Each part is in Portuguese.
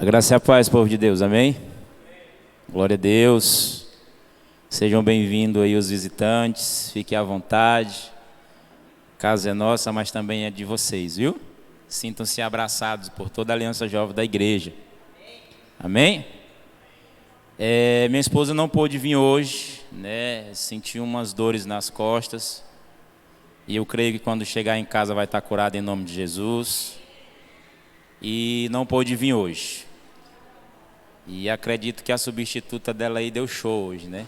A graça e a paz, povo de Deus, amém? Glória a Deus. Sejam bem-vindos aí os visitantes, fiquem à vontade. A casa é nossa, mas também é de vocês, viu? Sintam-se abraçados por toda a Aliança Jovem da Igreja. Amém? Minha esposa não pôde vir hoje, né? Sentiu umas dores nas costas. E eu creio que quando chegar em casa vai estar curada em nome de Jesus. E não pôde vir hoje. E acredito que a substituta dela aí deu show hoje, né?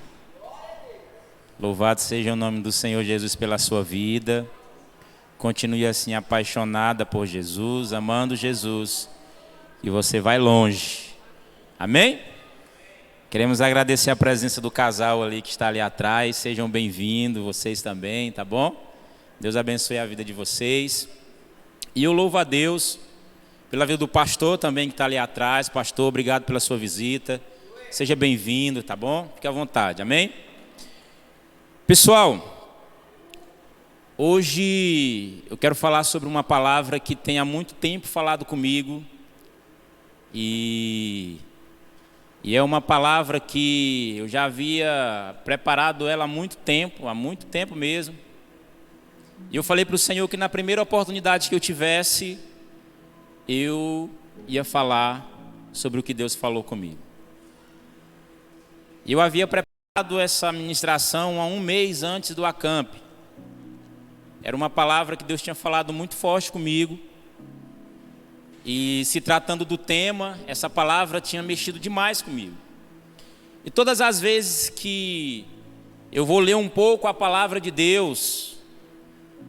Louvado seja o nome do Senhor Jesus pela sua vida. Continue assim apaixonada por Jesus, amando Jesus. E você vai longe. Amém? Queremos agradecer a presença do casal ali que está ali atrás. Sejam bem-vindos, vocês também, tá bom? Deus abençoe a vida de vocês. E eu louvo a Deus pela vida do pastor também que está ali atrás. Pastor, obrigado pela sua visita. Seja bem-vindo, tá bom? Fique à vontade, amém? Pessoal, hoje eu quero falar sobre uma palavra que tem há muito tempo falado comigo. E é uma palavra que eu já havia preparado ela há muito tempo mesmo. E eu falei para o Senhor que na primeira oportunidade que eu tivesse, eu ia falar sobre o que Deus falou comigo. Eu havia preparado essa ministração há um mês antes do acamp. Era uma palavra que Deus tinha falado muito forte comigo. E se tratando do tema, essa palavra tinha mexido demais comigo. E todas as vezes que eu vou ler um pouco a palavra de Deus,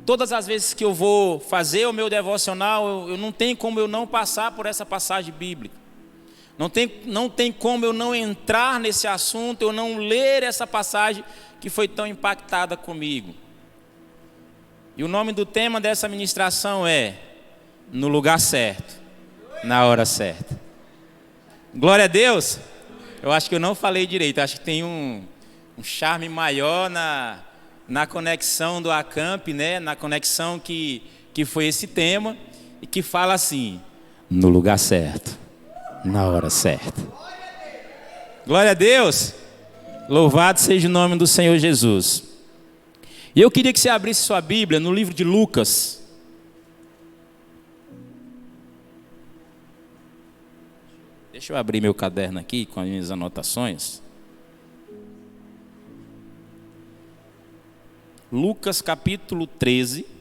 todas as vezes que eu vou fazer o meu devocional, eu não tenho como eu não passar por essa passagem bíblica. Não tem como eu não entrar nesse assunto, eu não ler essa passagem que foi tão impactada comigo. E o nome do tema dessa ministração é No Lugar Certo, na Hora Certa. Glória a Deus. Eu acho que eu não falei direito, acho que tem um charme maior na conexão do acamp, né? Na conexão que foi esse tema e que fala assim: no lugar certo, na hora certa. Glória a Deus. Louvado seja o nome do Senhor Jesus. E eu queria que você abrisse sua Bíblia no livro de Lucas. Deixa eu abrir meu caderno aqui com as minhas anotações. Lucas capítulo 13.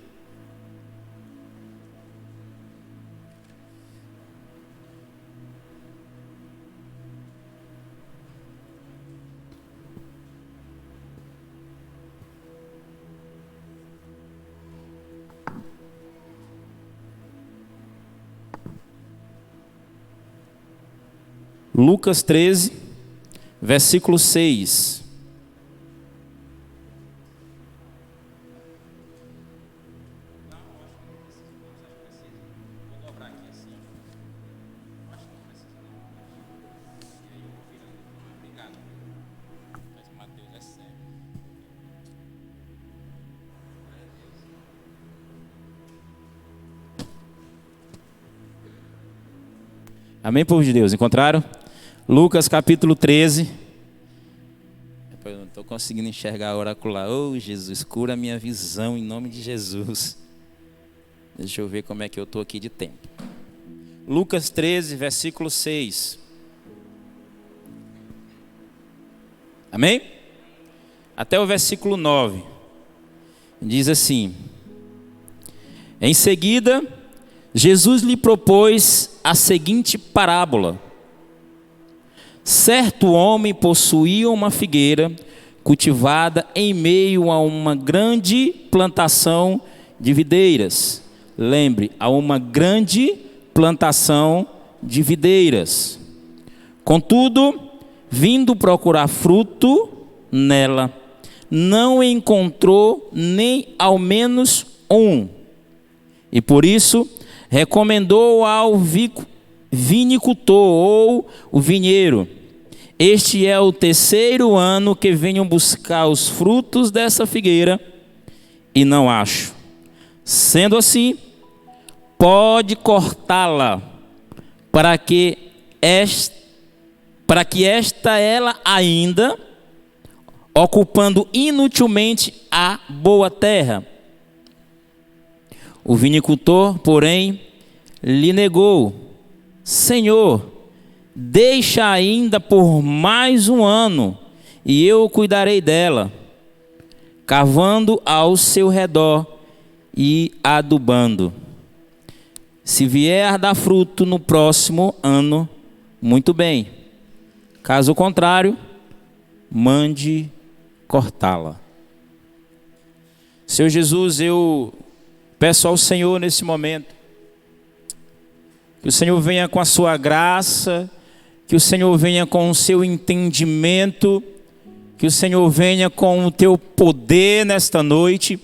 Lucas 13, versículo 6. Amém, povo de Deus? Encontraram? Lucas capítulo 13. Eu não estou conseguindo enxergar a oracular. Oh, Jesus, cura a minha visão em nome de Jesus. Deixa eu ver como é que eu estou aqui de tempo. Lucas 13, versículo 6. Amém? Até o versículo 9. Diz assim: em seguida, Jesus lhe propôs a seguinte parábola. Certo homem possuía uma figueira cultivada em meio a uma grande plantação de videiras. Lembre, a uma grande plantação de videiras. Contudo, vindo procurar fruto nela, não encontrou nem ao menos um. E por isso, recomendou ao vinicultor ou o vinheiro: este é o terceiro ano que venho buscar os frutos dessa figueira e não acho. Sendo assim, pode cortá-la, para que ela ainda, ocupando inutilmente a boa terra. O vinicultor, porém, lhe negou: Senhor, deixa ainda por mais um ano, e eu cuidarei dela, cavando ao seu redor e adubando. Se vier a dar fruto no próximo ano, muito bem. Caso contrário, mande cortá-la. Senhor Jesus, eu peço ao Senhor nesse momento, que o Senhor venha com a sua graça, que o Senhor venha com o seu entendimento, que o Senhor venha com o teu poder nesta noite,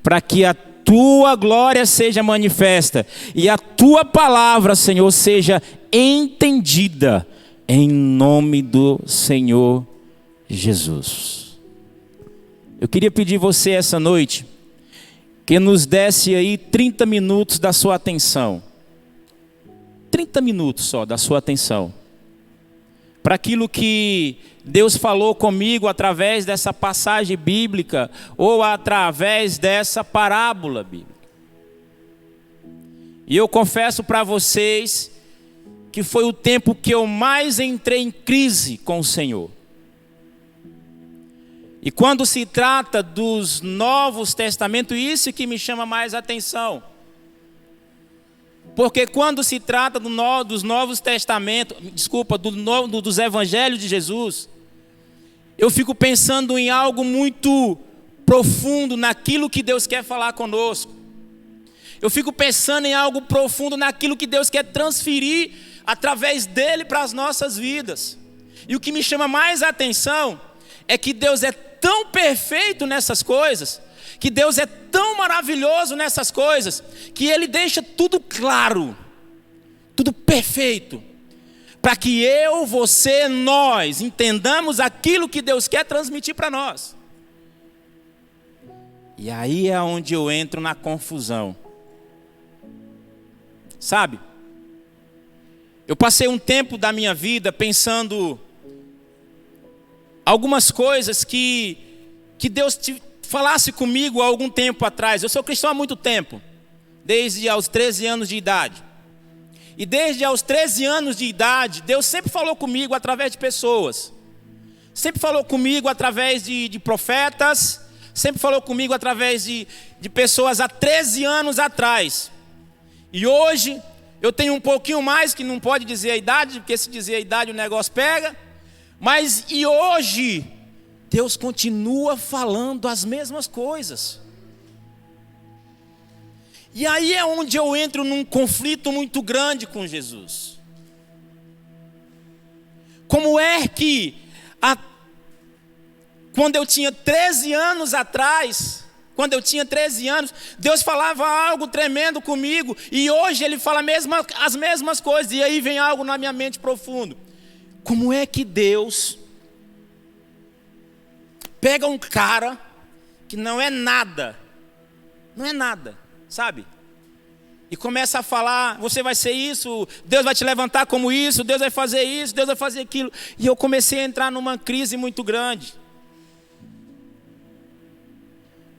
para que a tua glória seja manifesta e a tua palavra, Senhor, seja entendida, em nome do Senhor Jesus. Eu queria pedir você essa noite, que nos desse aí 30 minutos da sua atenção. 30 minutos só da sua atenção. Para aquilo que Deus falou comigo através dessa passagem bíblica ou através dessa parábola bíblica. E eu confesso para vocês que foi o tempo que eu mais entrei em crise com o Senhor. E quando se trata dos Novos Testamentos, isso que me chama mais atenção. Porque quando se trata dos Novos Testamentos, dos Evangelhos de Jesus, eu fico pensando em algo muito profundo naquilo que Deus quer falar conosco. Eu fico pensando em algo profundo naquilo que Deus quer transferir através dele para as nossas vidas. E o que me chama mais a atenção é que Deus é tão perfeito nessas coisas, que Deus é tão maravilhoso nessas coisas, que Ele deixa tudo claro, tudo perfeito, para que eu, você, nós entendamos aquilo que Deus quer transmitir para nós. E aí é onde eu entro na confusão. Sabe? Eu passei um tempo da minha vida pensando algumas coisas que Deus falasse comigo há algum tempo atrás. Eu sou cristão há muito tempo, desde aos 13 anos de idade. E desde aos 13 anos de idade, Deus sempre falou comigo através de pessoas. Sempre falou comigo através de profetas. Sempre falou comigo através de pessoas há 13 anos atrás. E hoje, eu tenho um pouquinho mais, que não pode dizer a idade, porque se dizer a idade o negócio pega. Mas e hoje, Deus continua falando as mesmas coisas. E aí é onde eu entro num conflito muito grande com Jesus. Como é que, quando eu tinha 13 anos atrás, Deus falava algo tremendo comigo, e hoje Ele fala as mesmas coisas, e aí vem algo na minha mente profundo. Como é que Deus pega um cara que não é nada, sabe? E começa a falar: você vai ser isso, Deus vai te levantar como isso, Deus vai fazer isso, Deus vai fazer aquilo. E eu comecei a entrar numa crise muito grande.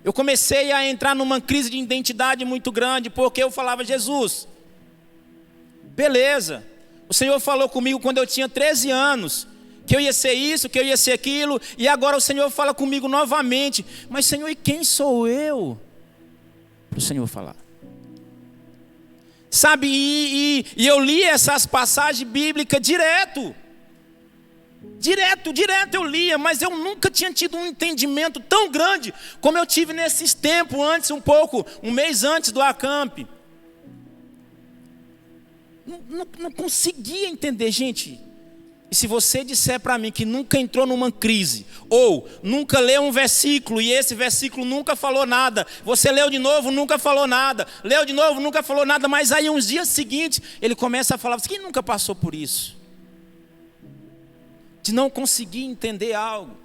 Eu comecei a entrar numa crise de identidade muito grande, porque eu falava: Jesus, beleza, o Senhor falou comigo quando eu tinha 13 anos, que eu ia ser isso, que eu ia ser aquilo, e agora o Senhor fala comigo novamente. Mas Senhor, e quem sou eu para o Senhor falar? Sabe, e eu li essas passagens bíblicas direto eu lia, mas eu nunca tinha tido um entendimento tão grande como eu tive nesses tempos antes, um mês antes do acamp. Não conseguia entender, gente. E se você disser para mim que nunca entrou numa crise, ou nunca leu um versículo e esse versículo nunca falou nada, você leu de novo, nunca falou nada, leu de novo, nunca falou nada, mas aí uns dias seguintes ele começa a falar: quem nunca passou por isso? De não conseguir entender algo,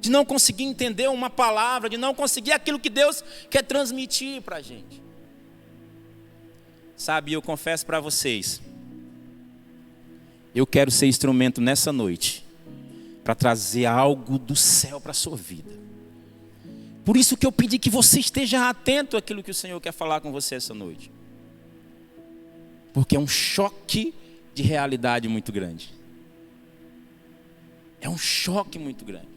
de não conseguir entender uma palavra, de não conseguir aquilo que Deus quer transmitir para a gente. Sabe, eu confesso para vocês Eu quero ser instrumento nessa noite para trazer algo do céu para a sua vida. Por isso que eu pedi que você esteja atento àquilo que o Senhor quer falar com você essa noite. Porque é um choque de realidade muito grande. É um choque muito grande.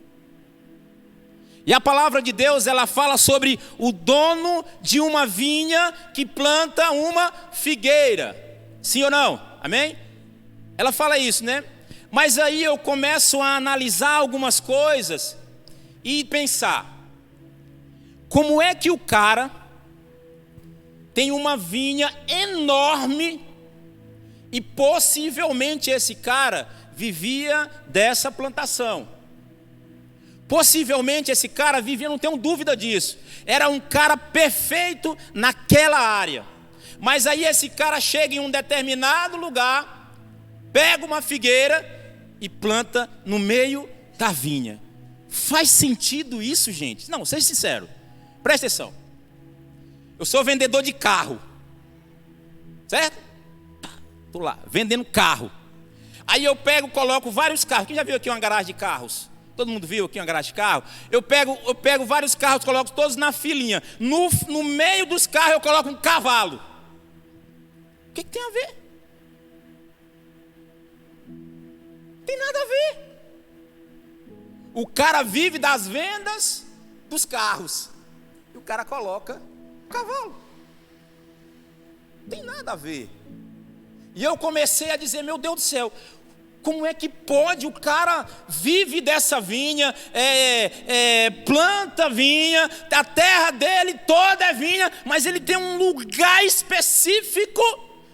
E a palavra de Deus, ela fala sobre o dono de uma vinha que planta uma figueira. Sim ou não? Amém? Ela fala isso, né? Mas aí eu começo a analisar algumas coisas e pensar: como é que o cara tem uma vinha enorme e possivelmente esse cara vivia dessa plantação? Possivelmente esse cara vivia, não tenho dúvida disso, era um cara perfeito naquela área. Mas aí esse cara chega em um determinado lugar, pega uma figueira e planta no meio da vinha. Faz sentido isso, gente? Não, seja sincero, presta atenção. Eu sou vendedor de carro, certo? Estou lá, vendendo carro. Aí eu pego, coloco vários carros. Quem já viu aqui uma garagem de carros? Todo mundo viu aqui uma garagem de carro? Eu pego vários carros, coloco todos na filinha. No meio dos carros eu coloco um cavalo. O que tem a ver? Tem nada a ver. O cara vive das vendas dos carros. E o cara coloca um cavalo. Tem nada a ver. E eu comecei a dizer: meu Deus do céu, como é que pode? O cara vive dessa vinha, planta vinha, a terra dele toda é vinha, mas ele tem um lugar específico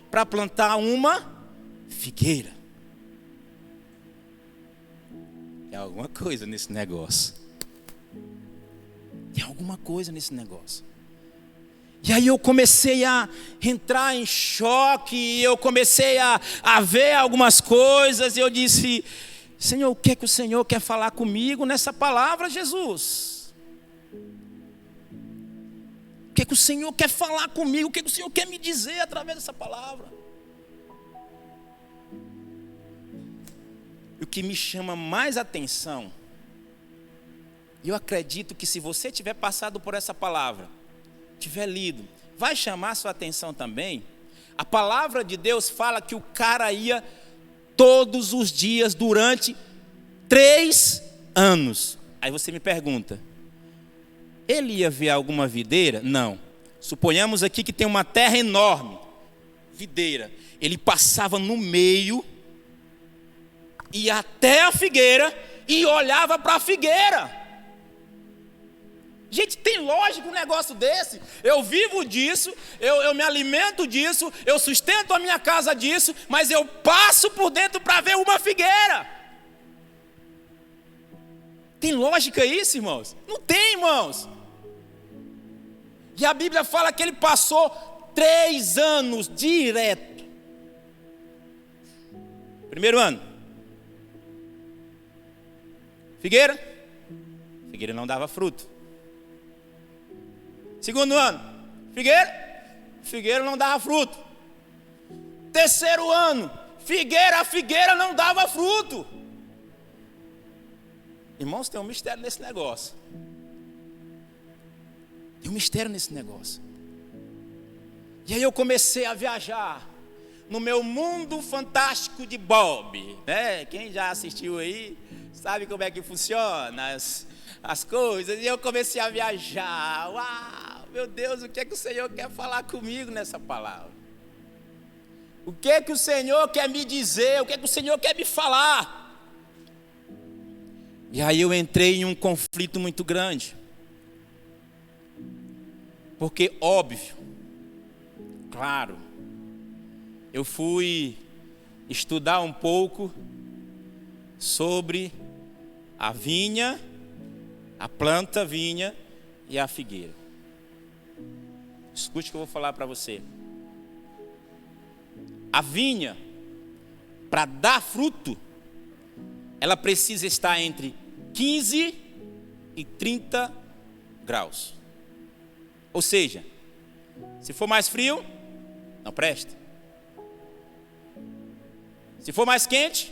para plantar uma figueira. Tem alguma coisa nesse negócio. Tem alguma coisa nesse negócio. E aí eu comecei a entrar em choque, eu comecei a ver algumas coisas, e eu disse: Senhor, o que é que o Senhor quer falar comigo nessa palavra, Jesus? O que é que o Senhor quer falar comigo? O que é que o Senhor quer me dizer através dessa palavra? E o que me chama mais atenção, e eu acredito que se você tiver passado por essa palavra, tiver lido, vai chamar sua atenção também. A palavra de Deus fala que o cara ia todos os dias durante 3 anos. Aí você me pergunta: ele ia ver alguma videira? Não. Suponhamos aqui que tem uma terra enorme, videira. Ele passava no meio, ia até a figueira e olhava para a figueira. Gente, tem lógica um negócio desse? Eu vivo disso, eu me alimento disso, eu sustento a minha casa disso, mas eu passo por dentro para ver uma figueira. Tem lógica isso, irmãos? Não tem, irmãos. E a Bíblia fala que ele passou 3 anos direto. Primeiro ano, figueira não dava fruto. Segundo ano, figueira não dava fruto. Terceiro ano, a figueira não dava fruto. Irmãos, tem um mistério nesse negócio. Tem um mistério nesse negócio. E aí eu comecei a viajar no meu mundo fantástico de Bob, né? Quem já assistiu aí sabe como é que funciona as coisas. E eu comecei a viajar. Uau, meu Deus, o que é que o Senhor quer falar comigo nessa palavra? O que é que o Senhor quer me dizer? O que é que o Senhor quer me falar? E aí eu entrei em um conflito muito grande. Porque, óbvio, claro, eu fui estudar um pouco sobre a vinha, a planta vinha e a figueira. Escute o que eu vou falar para você. A vinha, para dar fruto, ela precisa estar entre 15 e 30 graus. Ou seja, se for mais frio, não presta. Se for mais quente,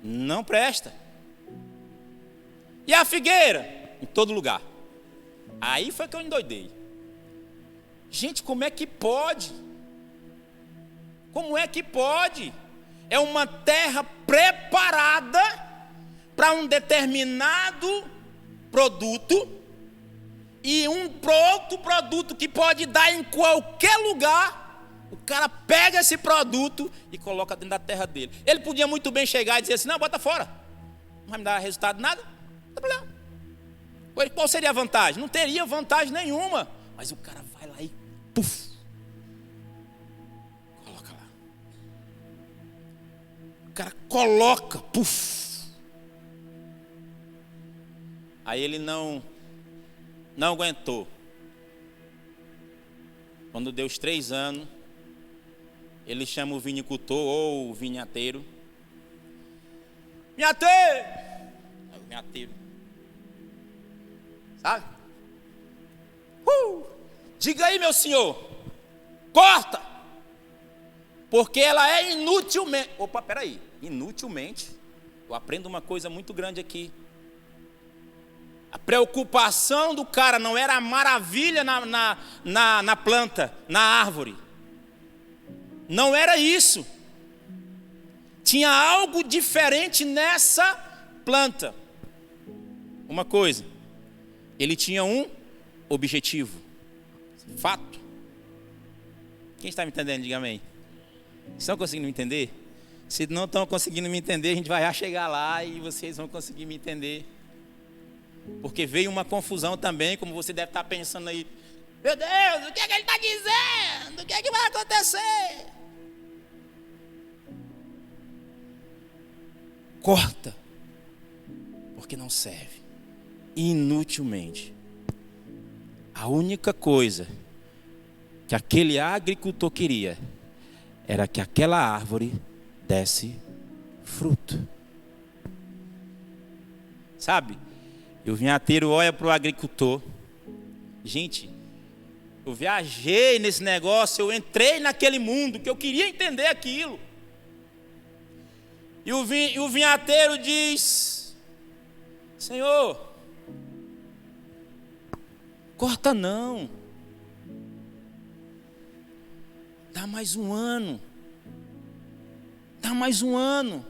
não presta. E a figueira? Em todo lugar. Aí foi que eu endoidei. Gente, como é que pode? Como é que pode? É uma terra preparada para um determinado produto e um outro produto que pode dar em qualquer lugar. O cara pega esse produto e coloca dentro da terra dele. Ele podia muito bem chegar e dizer assim: não, bota fora, não vai me dar resultado nada, não tem problema. Qual seria a vantagem? Não teria vantagem nenhuma. Mas o cara vai lá e puf, coloca lá. O cara coloca, puf. Aí ele não aguentou. Quando deu os 3 anos, ele chama o vinicultor ou o vinhateiro. Vinhateiro! Aí o vinhateiro, sabe? Diga aí, meu senhor, corta! Porque ela é inutilmente. Opa, peraí, inutilmente. Eu aprendo uma coisa muito grande aqui. A preocupação do cara não era a maravilha na planta, na árvore. Não era isso. Tinha algo diferente nessa planta. Uma coisa, ele tinha um objetivo. Fato. Quem está me entendendo, diga amém. Estão conseguindo me entender? Se não estão conseguindo me entender, a gente vai já chegar lá e vocês vão conseguir me entender. Porque veio uma confusão também, como você deve estar pensando aí. Meu Deus, o que é que ele está dizendo? O que é que vai acontecer? Corta, porque não serve. Inutilmente. A única coisa que aquele agricultor queria era que aquela árvore desse fruto. Sabe? E o vinhateiro olha para o agricultor. Gente, eu viajei nesse negócio, eu entrei naquele mundo que eu queria entender aquilo. E o vinhateiro diz: Senhor, corta não. Dá mais um ano. Dá mais um ano.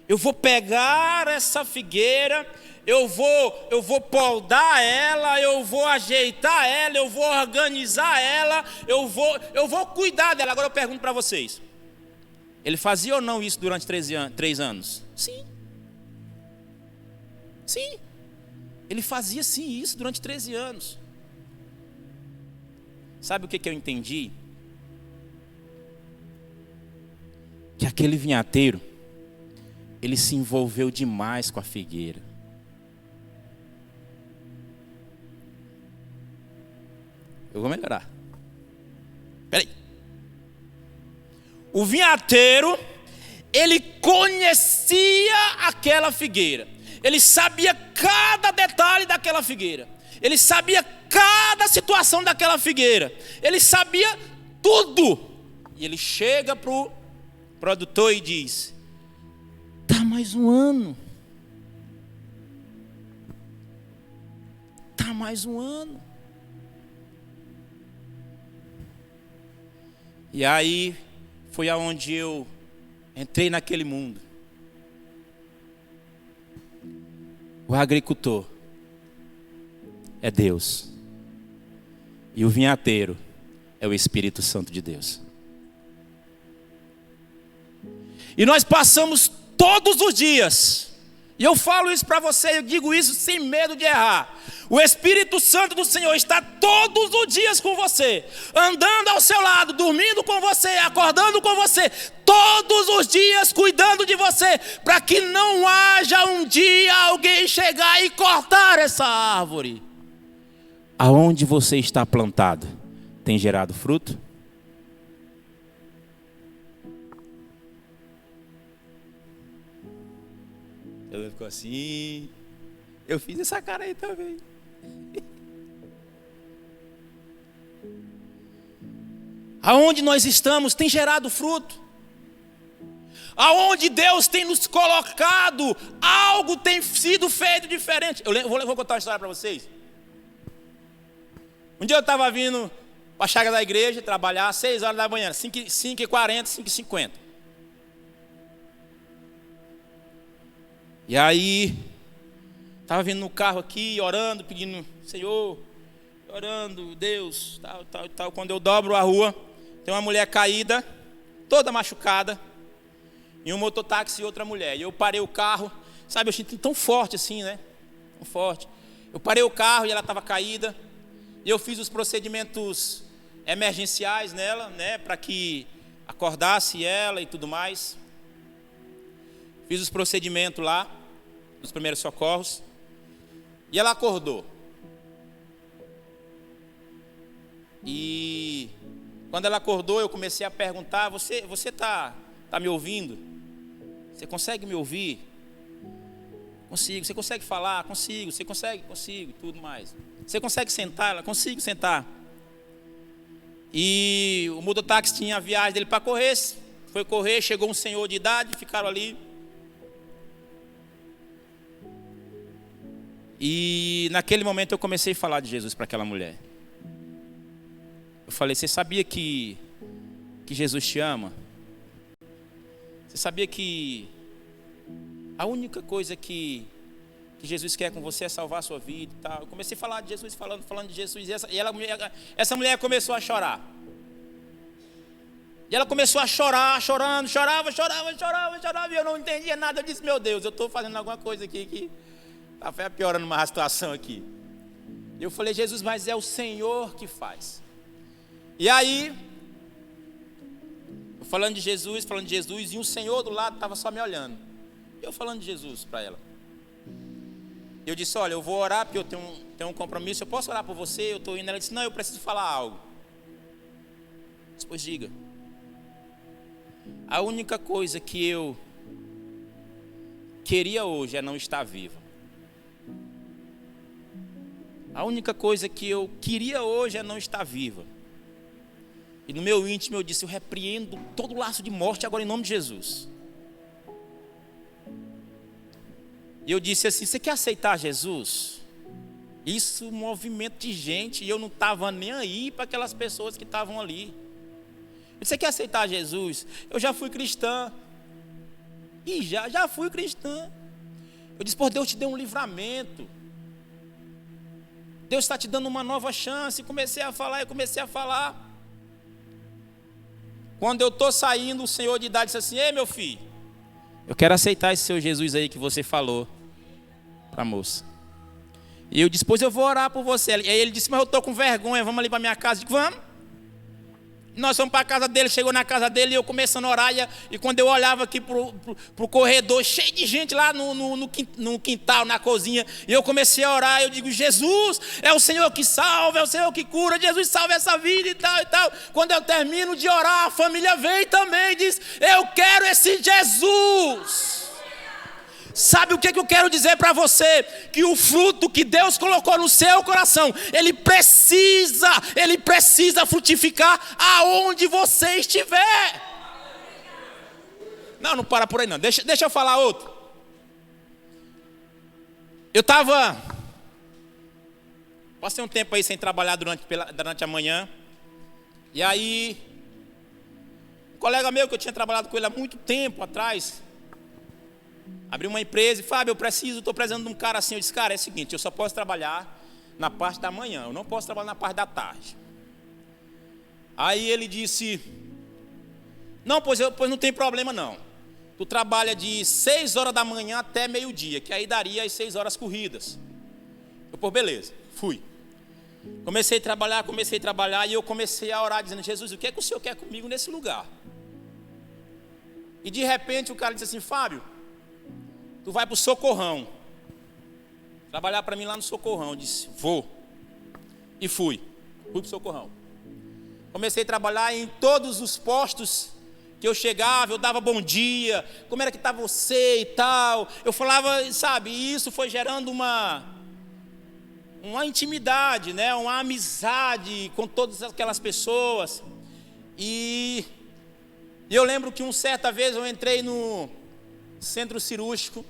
Eu vou pegar essa figueira, eu vou podar ela, eu vou ajeitar ela, eu vou organizar ela, eu vou cuidar dela. Agora eu pergunto para vocês: ele fazia ou não isso durante 3 anos? Sim. Sim. Ele fazia sim isso durante 13 anos. Sabe o que eu entendi? Que aquele vinhateiro, ele se envolveu demais com a figueira. Eu vou melhorar. Peraí. O vinhateiro, ele conhecia aquela figueira. Ele sabia cada detalhe daquela figueira. Ele sabia cada situação daquela figueira. Ele sabia tudo. E ele chega para o produtor e diz: dá mais um ano. Dá mais um ano. E aí foi aonde eu entrei naquele mundo. O agricultor é Deus. E o vinhateiro é o Espírito Santo de Deus. E nós passamos todos os dias, e eu falo isso para você, eu digo isso sem medo de errar. O Espírito Santo do Senhor está todos os dias com você, andando ao seu lado, dormindo com você, acordando com você, todos os dias cuidando de você, para que não haja um dia alguém chegar e cortar essa árvore. Aonde você está plantado, tem gerado fruto? Ela ficou assim. Eu fiz essa cara aí também. Aonde nós estamos tem gerado fruto. aonde Deus tem nos colocado, algo tem sido feito diferente. Vou contar uma história para vocês. Um dia eu estava vindo para a chácara da igreja, trabalhar às 6 horas da manhã, 5h40, 5h50. E aí, estava vindo no carro aqui, orando, pedindo, Senhor, orando, Deus, tal. Quando eu dobro a rua, tem uma mulher caída, toda machucada, e um mototáxi e outra mulher. E eu parei o carro, sabe, eu senti tão forte assim, né? Tão forte. Eu parei o carro e ela estava caída, e eu fiz os procedimentos emergenciais nela, né? Para que acordasse ela e tudo mais. Fiz os procedimentos lá, os primeiros socorros, e ela acordou. E quando ela acordou, eu comecei a perguntar, você tá me ouvindo? Você consegue me ouvir? Consigo. Você consegue falar? Consigo. Você consegue? Consigo, tudo mais. Você consegue sentar? Ela, consigo sentar. E o mototáxi tinha a viagem dele para correr, foi correr, chegou um senhor de idade, ficaram ali. E naquele momento eu comecei a falar de Jesus para aquela mulher. Eu falei, você sabia que Jesus te ama? Você sabia que a única coisa que Jesus quer com você é salvar a sua vida e tal? Eu comecei a falar de Jesus, falando de Jesus. E essa mulher começou a chorar. E ela começou a chorar, chorava. E eu não entendia nada. Eu disse, meu Deus, eu estou fazendo alguma coisa aqui que está piorando uma situação aqui. E eu falei, Jesus, mas é o Senhor que faz. E aí, falando de Jesus, e um senhor do lado estava só me olhando. Eu falando de Jesus para ela. Eu disse, olha, eu vou orar porque eu tenho um compromisso, eu posso orar por você? Eu estou indo. Ela disse, não, eu preciso falar algo. Eu disse, pois diga. A única coisa que eu queria hoje é não estar viva. A única coisa que eu queria hoje é não estar viva. E no meu íntimo eu disse, eu repreendo todo laço de morte agora em nome de Jesus. E eu disse assim, você quer aceitar Jesus? Isso, um movimento de gente, e eu não estava nem aí para aquelas pessoas que estavam ali. Eu disse, você quer aceitar Jesus? Eu já fui cristã. E já fui cristã. Eu disse, por Deus te deu um livramento. Deus está te dando uma nova chance. E comecei a falar. Quando eu estou saindo, o senhor de idade disse assim, ei meu filho, eu quero aceitar esse seu Jesus aí que você falou para a moça. E eu disse, pois eu vou orar por você. E aí ele disse, mas eu estou com vergonha, vamos ali para minha casa. Eu disse, vamos. Nós fomos para a casa dele, chegou na casa dele e eu começando a orar. E quando eu olhava aqui para o corredor, cheio de gente lá no quintal, na cozinha, e eu comecei a orar, eu digo, Jesus, é o Senhor que salva, é o Senhor que cura, Jesus salva essa vida e tal e tal. Quando eu termino de orar, a família vem também e diz, eu quero esse Jesus. Sabe o que eu quero dizer para você? Que o fruto que Deus colocou no seu coração, ele precisa frutificar aonde você estiver. Não para por aí não, deixa eu falar outro. Eu passei um tempo aí sem trabalhar durante a manhã. E aí, um colega meu que eu tinha trabalhado com ele há muito tempo atrás, abri uma empresa e, Fábio, estou precisando de um cara assim. Eu disse, cara, é o seguinte, eu só posso trabalhar na parte da manhã, eu não posso trabalhar na parte da tarde. Aí ele disse, não, pois não tem problema não. Tu trabalha de 6 horas da manhã até meio-dia, que aí daria as 6 horas corridas. Eu, pô, beleza, fui. Comecei a trabalhar e eu comecei a orar, dizendo, Jesus, o que é que o Senhor quer comigo nesse lugar? E de repente o cara disse assim, Fábio, tu vai para o Socorrão, trabalhar para mim lá no Socorrão. Eu disse, vou. E fui para o Socorrão. Comecei a trabalhar em todos os postos que eu chegava, eu dava bom dia, como era que está você e tal. Eu falava, sabe, e isso foi gerando uma intimidade, né? Uma amizade com todas aquelas pessoas. E E eu lembro que uma certa vez eu entrei no centro cirúrgico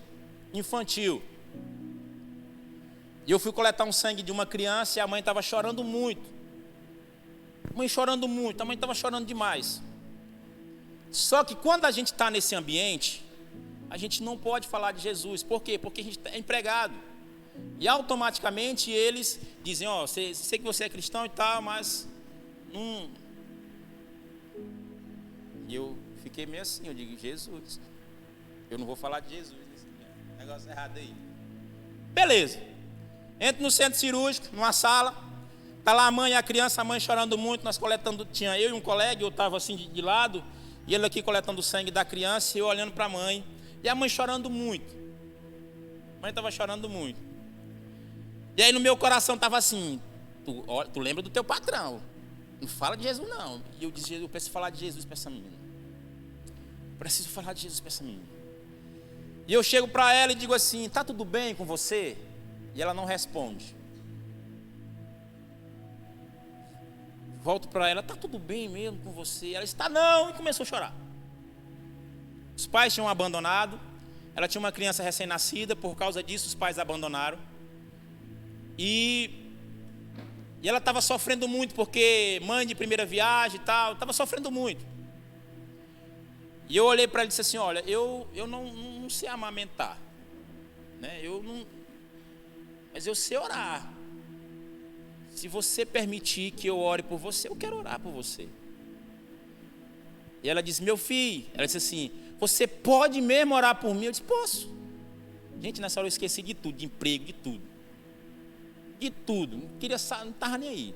infantil. E eu fui coletar um sangue de uma criança e a mãe estava chorando muito. A mãe chorando muito, a mãe estava chorando demais. Só que quando a gente está nesse ambiente, a gente não pode falar de Jesus. Por quê? Porque a gente é empregado. E automaticamente eles dizem, ó, sei que você é cristão e tal, mas não... E eu fiquei meio assim, eu digo, Jesus, eu não vou falar de Jesus, esse negócio errado aí. Beleza. Entro no centro cirúrgico, numa sala, tá lá a mãe e a criança, a mãe chorando muito, nós coletando, tinha eu e um colega, eu estava assim de lado, e ele aqui coletando o sangue da criança, e eu olhando para a mãe, e a mãe chorando muito. A mãe estava chorando muito. E aí no meu coração estava assim, tu lembra do teu patrão, não fala de Jesus não. E eu dizia, eu preciso falar de Jesus para essa menina. Preciso falar de Jesus para essa menina. E eu chego para ela e digo assim, tá tudo bem com você? E ela não responde. Volto para ela, tá tudo bem mesmo com você? Ela está não, e começou a chorar. Os pais tinham abandonado, ela tinha uma criança recém-nascida, por causa disso os pais abandonaram. E ela estava sofrendo muito, porque mãe de primeira viagem e tal, estava sofrendo muito. E eu olhei para ela e disse assim, olha, eu não sei amamentar, né? Mas eu sei orar. Se você permitir que eu ore por você, eu quero orar por você. E ela disse, meu filho, ela disse assim, você pode mesmo orar por mim? Eu disse, posso. Gente, nessa hora eu esqueci de tudo, de emprego, de tudo. De tudo, não estava nem aí.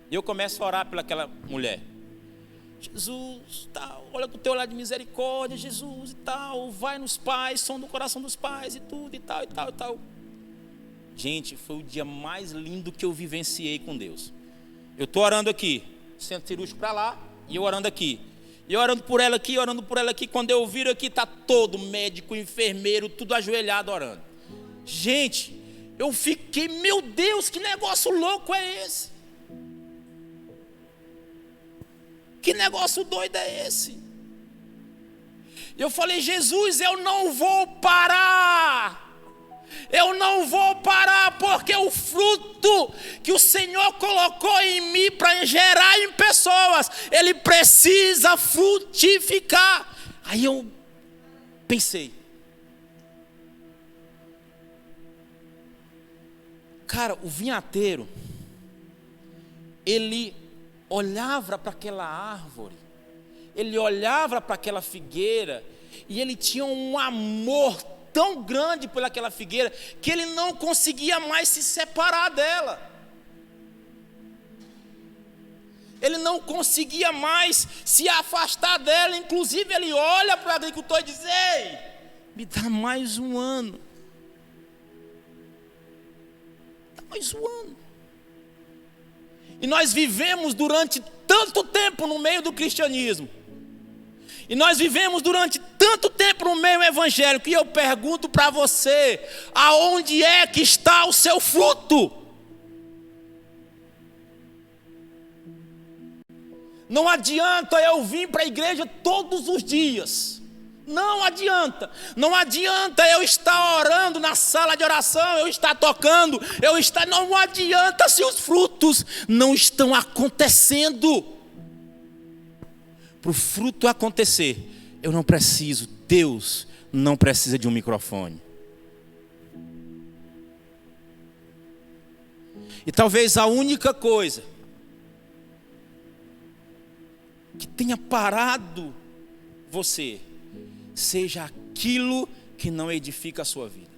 E eu começo a orar pelaquela mulher. Jesus, tal, olha com o teu olhar de misericórdia, Jesus e tal, vai nos pais, som do coração dos pais e tudo e tal e tal e tal. Gente, foi o dia mais lindo que eu vivenciei com Deus. Eu estou orando aqui, centro cirúrgico para lá, e eu orando aqui. E eu orando por ela aqui, orando por ela aqui. Quando eu viro aqui, está todo médico, enfermeiro, tudo ajoelhado orando. Gente, eu fiquei, meu Deus, que negócio louco é esse? Que negócio doido é esse? Eu falei, Jesus, eu não vou parar. Eu não vou parar, porque o fruto que o Senhor colocou em mim para gerar em pessoas, ele precisa frutificar. Aí eu pensei, cara, o vinhateiro, ele olhava para aquela árvore, ele olhava para aquela figueira, e ele tinha um amor tão grande por aquela figueira, que ele não conseguia mais se separar dela. Ele não conseguia mais se afastar dela. Inclusive ele olha para o agricultor e diz, ei, me dá mais um ano. Dá mais um ano. E nós vivemos durante tanto tempo no meio do cristianismo. E nós vivemos durante tanto tempo no meio evangélico. E eu pergunto para você, aonde é que está o seu fruto? Não adianta eu vir para a igreja todos os dias. Não adianta. Não adianta eu estar orando na sala de oração, eu estar tocando, não adianta se os frutos não estão acontecendo. Para o fruto acontecer, eu não preciso, Deus não precisa de um microfone. E talvez a única coisa que tenha parado você seja aquilo que não edifica a sua vida.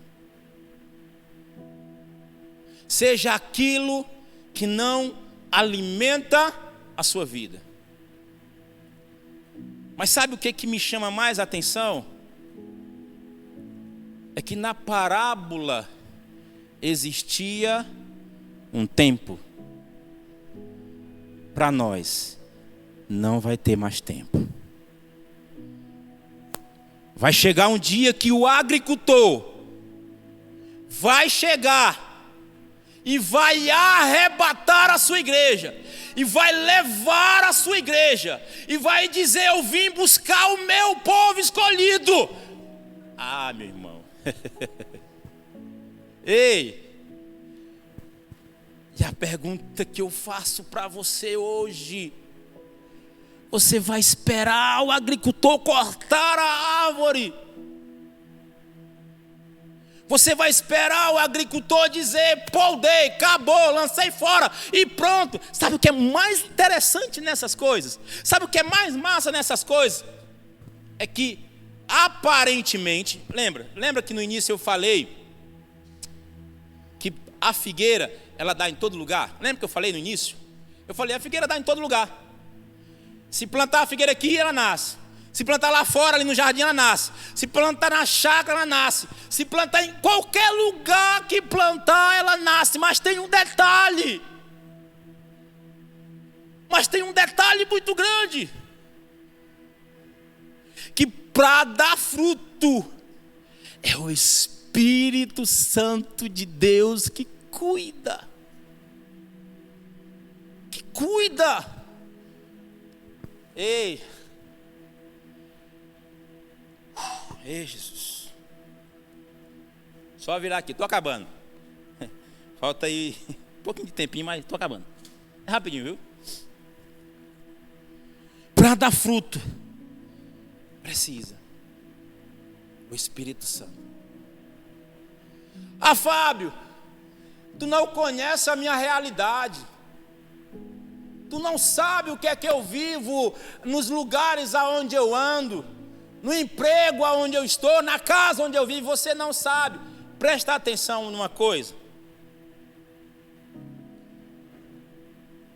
Seja aquilo que não alimenta a sua vida. Mas sabe o que me chama mais a atenção? É que na parábola existia um tempo. Para nós, não vai ter mais tempo. Vai chegar um dia que o agricultor vai chegar e vai arrebatar a sua igreja. e vai levar a sua igreja, e vai dizer: eu vim buscar o meu povo escolhido. Ah, meu irmão. Ei, e a pergunta que eu faço para você hoje: você vai esperar o agricultor cortar a árvore? Você vai esperar o agricultor dizer: podei, acabou, lancei fora e pronto? Sabe o que é mais interessante nessas coisas? Sabe o que é mais massa nessas coisas? É que aparentemente, lembra que no início eu falei que a figueira, ela dá em todo lugar? Lembra que eu falei no início? Eu falei: a figueira dá em todo lugar. Se plantar a figueira aqui, ela nasce. Se plantar lá fora, ali no jardim, ela nasce. Se plantar na chácara, ela nasce. Se plantar em qualquer lugar que plantar, ela nasce. Mas tem um detalhe. Muito grande. Que para dar fruto, é o Espírito Santo de Deus que cuida. Ei, Jesus. Só virar aqui, tô acabando. Falta aí um pouquinho de tempinho, mas tô acabando. É rapidinho, viu? Para dar fruto, precisa o Espírito Santo. Ah, Fábio, tu não conhece a minha realidade. Tu não sabe o que é que eu vivo nos lugares aonde eu ando, no emprego aonde eu estou, na casa onde eu vivo. Você não sabe. Presta atenção numa coisa.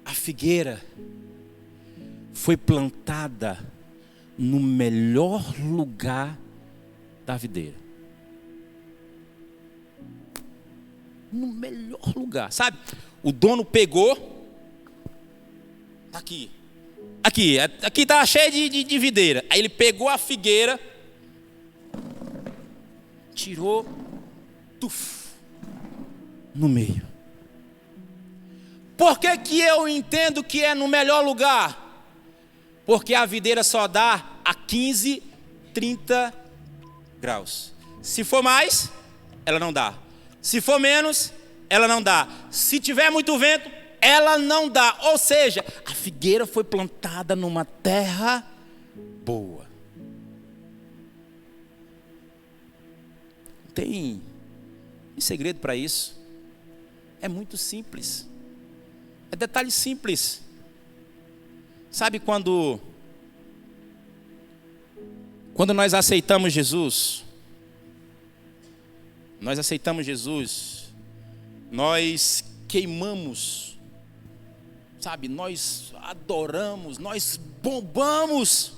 A figueira foi plantada no melhor lugar da videira. No melhor lugar, sabe? O dono pegou. Aqui tá cheio de videira. Aí ele pegou a figueira, tirou, no meio. Por que eu entendo que é no melhor lugar? Porque a videira só dá a 15, 30 graus. Se for mais, ela não dá. Se for menos, ela não dá. Se tiver muito vento, ela não dá. Ou seja, a figueira foi plantada numa terra boa. Tem segredo para isso. É muito simples. É detalhe simples. Sabe quando nós aceitamos Jesus, nós queimamos, sabe, nós adoramos, nós bombamos,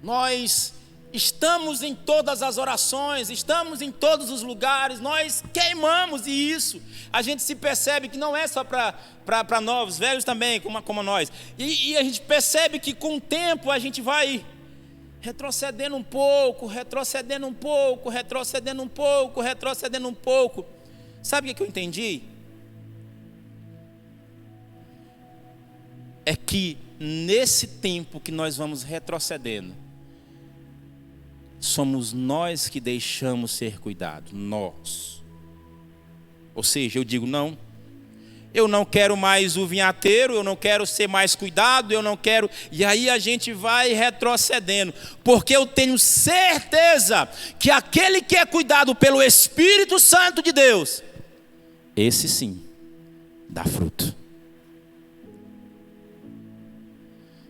nós estamos em todas as orações, estamos em todos os lugares, nós queimamos, e isso a gente se percebe que não é só para novos, velhos também, como nós, e a gente percebe que com o tempo a gente vai retrocedendo um pouco. Sabe o que eu entendi? É que nesse tempo que nós vamos retrocedendo, somos nós que deixamos ser cuidados, nós. Ou seja, eu digo: não, eu não quero mais o vinhateiro, eu não quero ser mais cuidado, eu não quero. E aí a gente vai retrocedendo, porque eu tenho certeza que aquele que é cuidado pelo Espírito Santo de Deus, esse sim dá fruto.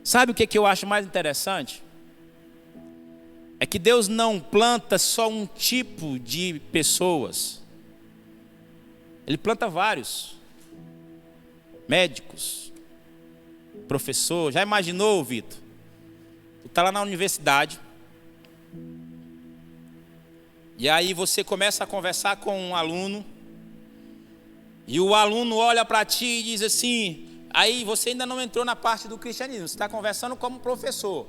Sabe o que eu acho mais interessante? É que Deus não planta só um tipo de pessoas. Ele planta vários. Médicos, professor. Já imaginou, Vitor? Tu está lá na universidade, e aí você começa a conversar com um aluno, e o aluno olha para ti e diz assim, aí você ainda não entrou na parte do cristianismo, você está conversando como professor.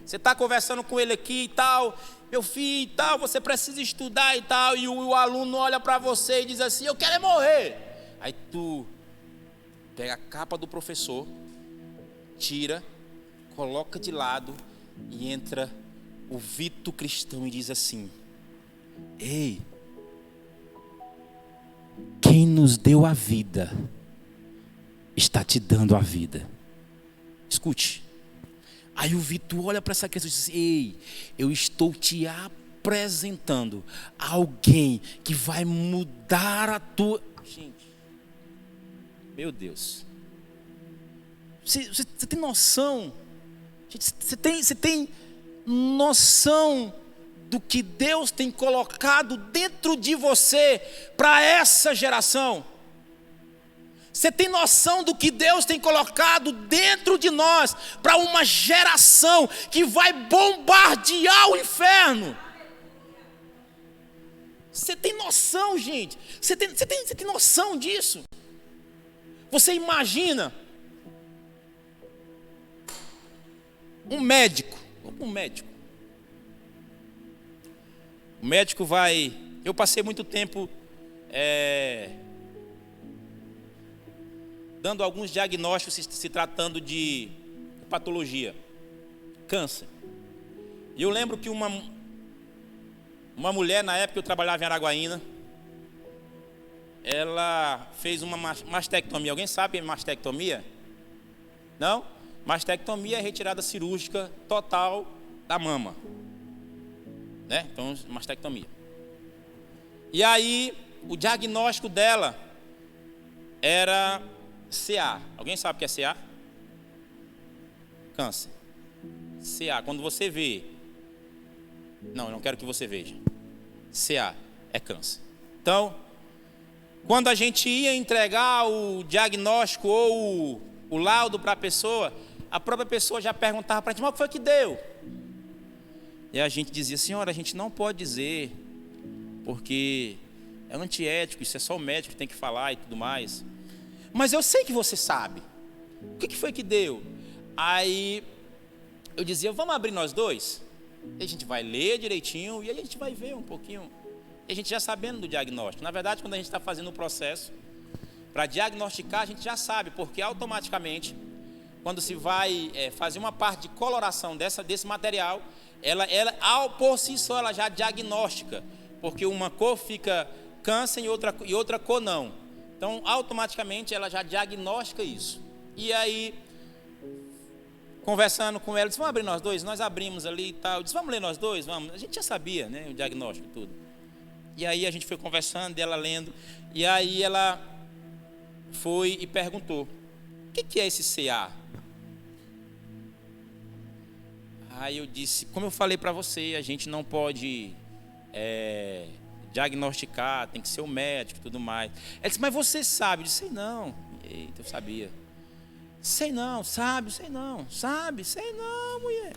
Você está conversando com ele aqui e tal, meu filho e tal, você precisa estudar e tal, e o aluno olha para você e diz assim: eu quero é morrer. Aí tu pega a capa do professor, tira, coloca de lado e entra o Vito cristão e diz assim: ei, quem nos deu a vida está te dando a vida. Escute. Aí o Vito olha para essa criança e diz: ei, eu estou te apresentando alguém que vai mudar a tua... Gente, meu Deus. Você tem noção? Gente, você tem noção do que Deus tem colocado dentro de você para essa geração? Você tem noção do que Deus tem colocado dentro de nós para uma geração que vai bombardear o inferno? Você tem noção, gente? Você tem noção disso? Você imagina um médico? Um médico. O médico vai... Eu passei muito tempo dando alguns diagnósticos se tratando de patologia, câncer. E eu lembro que uma mulher, na época eu trabalhava em Araguaína, ela fez uma mastectomia. Alguém sabe mastectomia? Não? Mastectomia é retirada cirúrgica total da mama, né? Então, mastectomia. E aí, o diagnóstico dela era CA. Alguém sabe o que é CA? Câncer. CA, quando você vê... Não, eu não quero que você veja. CA é câncer. Então, quando a gente ia entregar o diagnóstico ou o laudo para a pessoa, a própria pessoa já perguntava para a gente: mas o que foi que deu? E a gente dizia: senhora, a gente não pode dizer, porque é antiético, isso é só o médico que tem que falar e tudo mais. Mas eu sei que você sabe. O que foi que deu? Aí eu dizia: vamos abrir nós dois? E a gente vai ler direitinho e aí a gente vai ver um pouquinho. E a gente já sabendo do diagnóstico. Na verdade, quando a gente está fazendo o processo para diagnosticar, a gente já sabe, porque automaticamente, quando se vai fazer uma parte de coloração desse material, ela por si só, ela já diagnostica, porque uma cor fica câncer e outra cor não. Então, automaticamente, ela já diagnostica isso. E aí, conversando com ela, disse: vamos abrir nós dois? Nós abrimos ali e tal. Eu disse: vamos ler nós dois? Vamos. A gente já sabia, né, o diagnóstico e tudo. E aí a gente foi conversando, ela lendo. E aí ela foi e perguntou: o que é esse CA? Aí eu disse: como eu falei para você, a gente não pode diagnosticar, tem que ser o médico e tudo mais. Ela disse: mas você sabe? Eu disse: sei não. Eita, eu sabia. Sei não, sabe, sei não, mulher.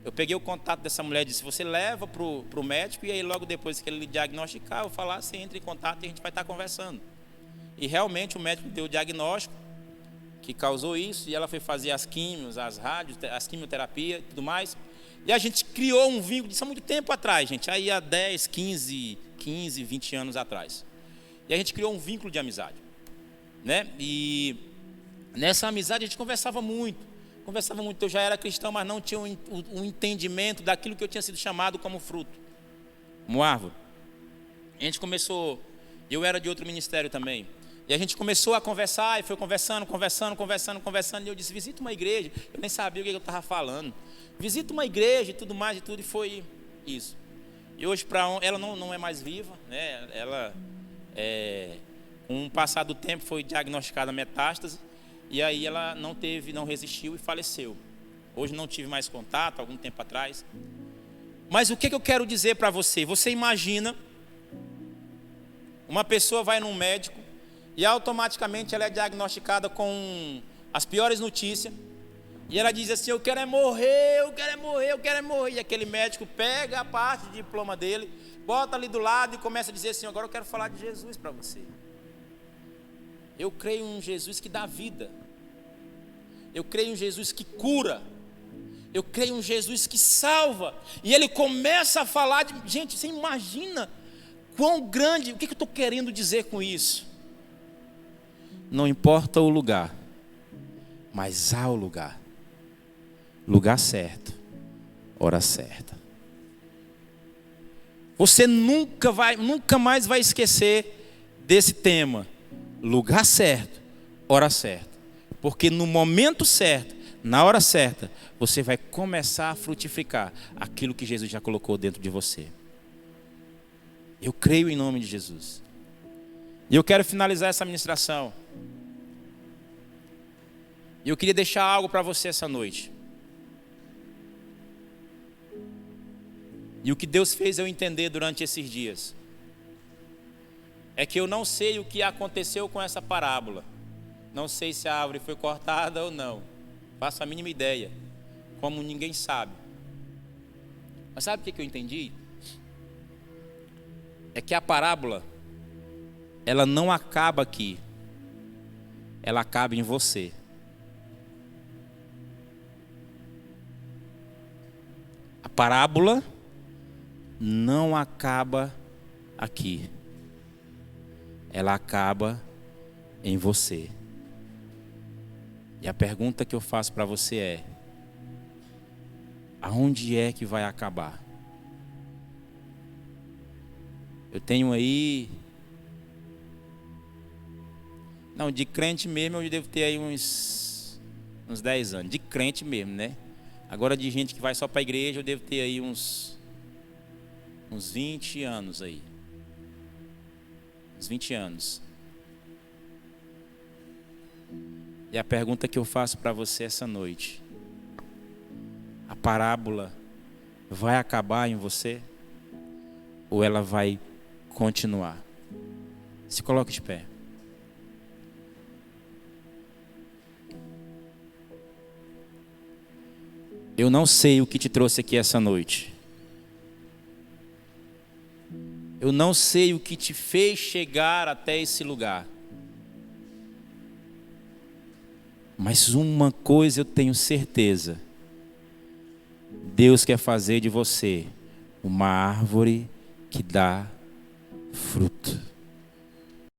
Eu peguei o contato dessa mulher e disse: você leva para o médico, e aí logo depois que ele lhe diagnosticar, eu falar, você entra em contato e a gente vai estar conversando. E realmente o médico deu o diagnóstico que causou isso, e ela foi fazer as químios, as rádios, as quimioterapias e tudo mais. E a gente criou um vínculo disso há muito tempo atrás, gente, aí há 10, 15, 20 anos atrás. E a gente criou um vínculo de amizade, né? E nessa amizade a gente conversava muito. Eu já era cristão, mas não tinha um entendimento daquilo que eu tinha sido chamado como fruto, como árvore. A gente começou, eu era de outro ministério também, e a gente começou a conversar, e foi conversando, e eu disse: visita uma igreja. Eu nem sabia o que eu estava falando. Visita uma igreja e tudo mais, e foi isso. E hoje, ela não é mais viva, né? Ela, com o passar do tempo, foi diagnosticada metástase. E aí ela não resistiu e faleceu. Hoje não tive mais contato, algum tempo atrás. Mas o que eu quero dizer para você? Você imagina, uma pessoa vai num médico e automaticamente ela é diagnosticada com as piores notícias. E ela diz assim: eu quero é morrer. E aquele médico pega a parte de diploma dele, bota ali do lado e começa a dizer assim: agora eu quero falar de Jesus para você. Eu creio em um Jesus que dá vida. Eu creio em um Jesus que cura. Eu creio em um Jesus que salva. E ele começa a falar de... Gente, você imagina quão grande... O que eu estou querendo dizer com isso? não importa o lugar, mas há o lugar. Lugar certo, hora certa. Você nunca mais vai esquecer desse tema. Lugar certo, hora certa. Porque no momento certo, na hora certa, você vai começar a frutificar aquilo que Jesus já colocou dentro de você. Eu creio em nome de Jesus. E eu quero finalizar essa ministração. E eu queria deixar algo para você essa noite. E o que Deus fez eu entender durante esses dias é que eu não sei o que aconteceu com essa parábola. Não sei se a árvore foi cortada ou não. Faço a mínima ideia. Como ninguém sabe. Mas sabe o que eu entendi? É que a parábola, ela não acaba aqui. Ela acaba em você. A parábola não acaba aqui. Ela acaba em você. E a pergunta que eu faço para você é: aonde é que vai acabar? Eu tenho aí... Não, de crente mesmo eu devo ter aí uns 10 anos. De crente mesmo, né? Agora de gente que vai só para a igreja eu devo ter aí uns 20 anos aí. Uns 20 anos. E a pergunta que eu faço para você essa noite: a parábola vai acabar em você? Ou ela vai continuar? Se coloque de pé. Eu não sei o que te trouxe aqui essa noite. Eu não sei o que te fez chegar até esse lugar. Mas uma coisa eu tenho certeza: Deus quer fazer de você uma árvore que dá fruto.